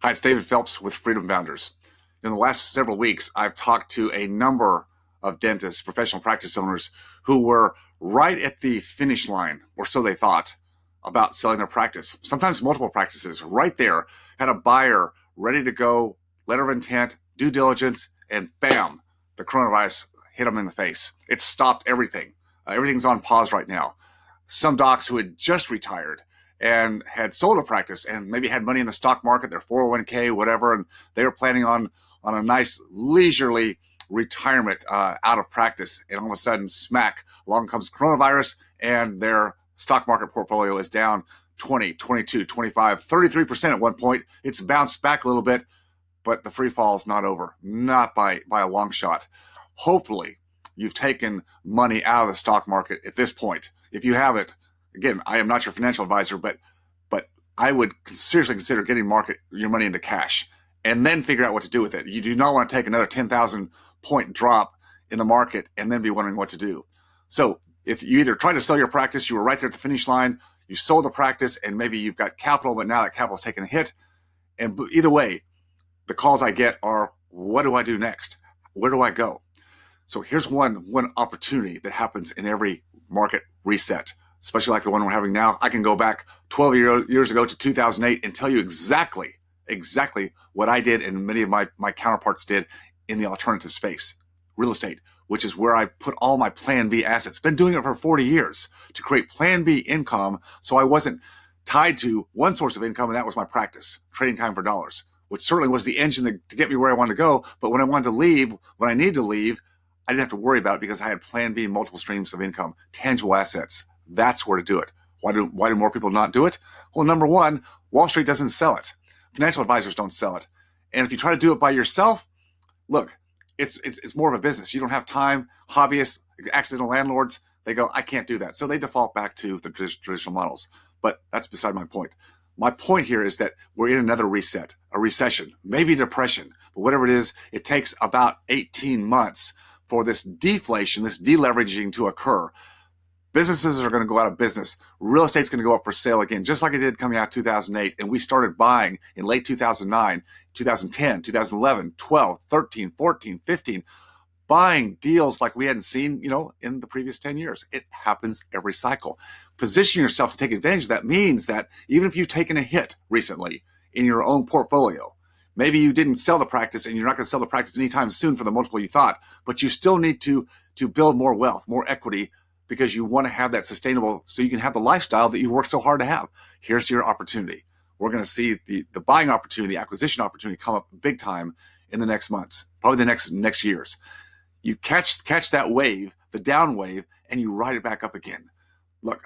Hi, it's David Phelps with Freedom Founders. In the last several weeks, I've talked to a number of dentists, professional practice owners who were right at the finish line, or so they thought, about selling their practice. Sometimes multiple practices, right there, had a buyer ready to go, letter of intent, due diligence, and bam, the coronavirus hit them in the face. It stopped everything. Everything's on pause right now. Some docs who had just retired and had sold a practice and maybe had money in the stock market, their 401k, whatever, and they were planning on a nice leisurely retirement out of practice. And all of a sudden, smack, along comes coronavirus and their stock market portfolio is down 20, 22, 25, 33% at one point. It's bounced back a little bit, but the free fall is not over, not by a long shot. Hopefully, you've taken money out of the stock market at this point. If you haven't, again, I am not your financial advisor, but I would seriously consider getting your money into cash and then figure out what to do with it. You do not want to take another 10,000 point drop in the market and then be wondering what to do. So if you either tried to sell your practice, you were right there at the finish line, you sold the practice, and maybe you've got capital, but now that capital's taken a hit. And either way, the calls I get are, what do I do next? Where do I go? So here's one opportunity that happens in every market reset, especially like the one we're having now. I can go back 12 years ago to 2008 and tell you exactly what I did and many of my counterparts did in the alternative space, real estate, which is where I put all my Plan B assets. Been doing it for 40 years to create Plan B income, so I wasn't tied to one source of income, and that was my practice, trading time for dollars, which certainly was the engine to get me where I wanted to go. But when I wanted to leave, when I needed to leave, I didn't have to worry about it because I had Plan B, multiple streams of income, tangible assets. That's where to do it. Why do more people not do it? Well, number one, Wall Street doesn't sell it. Financial advisors don't sell it. And if you try to do it by yourself, look, it's more of a business. You don't have time. Hobbyists, accidental landlords, they go, I can't do that. So they default back to the traditional models. But that's beside my point. My point here is that we're in another reset, a recession, maybe depression, but whatever it is, it takes about 18 months for this deflation, this deleveraging to occur. Businesses are going to go out of business. Real estate's going to go up for sale again, just like it did coming out 2008. And we started buying in late 2009, 2010, 2011, 12, 13, 14, 15, buying deals like we hadn't seen, in the previous 10 years. It happens every cycle. Position yourself to take advantage of that means that even if you've taken a hit recently in your own portfolio, maybe you didn't sell the practice and you're not going to sell the practice anytime soon for the multiple you thought, but you still need to build more wealth, more equity, because you want to have that sustainable, so you can have the lifestyle that you work so hard to have. Here's your opportunity. We're going to see the buying opportunity, the acquisition opportunity come up big time in the next months, probably the next years. You catch that wave, the down wave, and you ride it back up again. Look,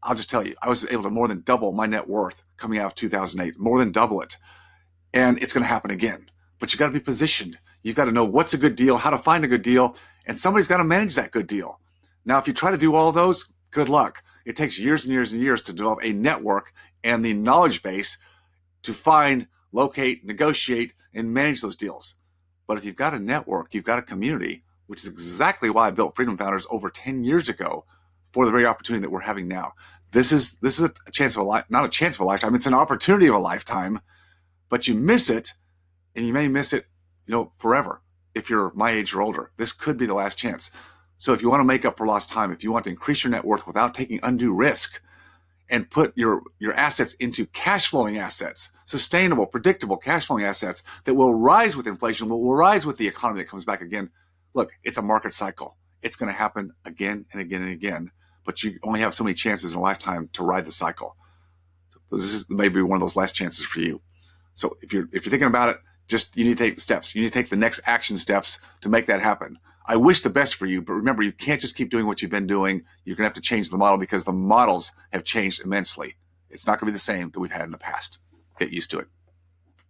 I'll just tell you, I was able to more than double my net worth coming out of 2008, more than double it. And it's going to happen again. But you got to be positioned. You've got to know what's a good deal, how to find a good deal, and somebody's got to manage that good deal. Now, if you try to do all those, good luck. It takes years and years and years to develop a network and the knowledge base to find, locate, negotiate, and manage those deals. But if you've got a network, you've got a community, which is exactly why I built Freedom Founders over 10 years ago for the very opportunity that we're having now. This is a chance of not a chance of a lifetime. It's an opportunity of a lifetime, but you miss it, and you may miss it, forever. If you're my age or older, this could be the last chance. So if you want to make up for lost time, if you want to increase your net worth without taking undue risk and put your assets into cash flowing assets, sustainable, predictable cash flowing assets that will rise with inflation, will rise with the economy that comes back again. Look, it's a market cycle. It's going to happen again and again and again, but you only have so many chances in a lifetime to ride the cycle. So this is maybe one of those last chances for you. So if you're thinking about it, you need to take the steps. You need to take the next action steps to make that happen. I wish the best for you, but remember, you can't just keep doing what you've been doing. You're going to have to change the model because the models have changed immensely. It's not going to be the same that we've had in the past. Get used to it.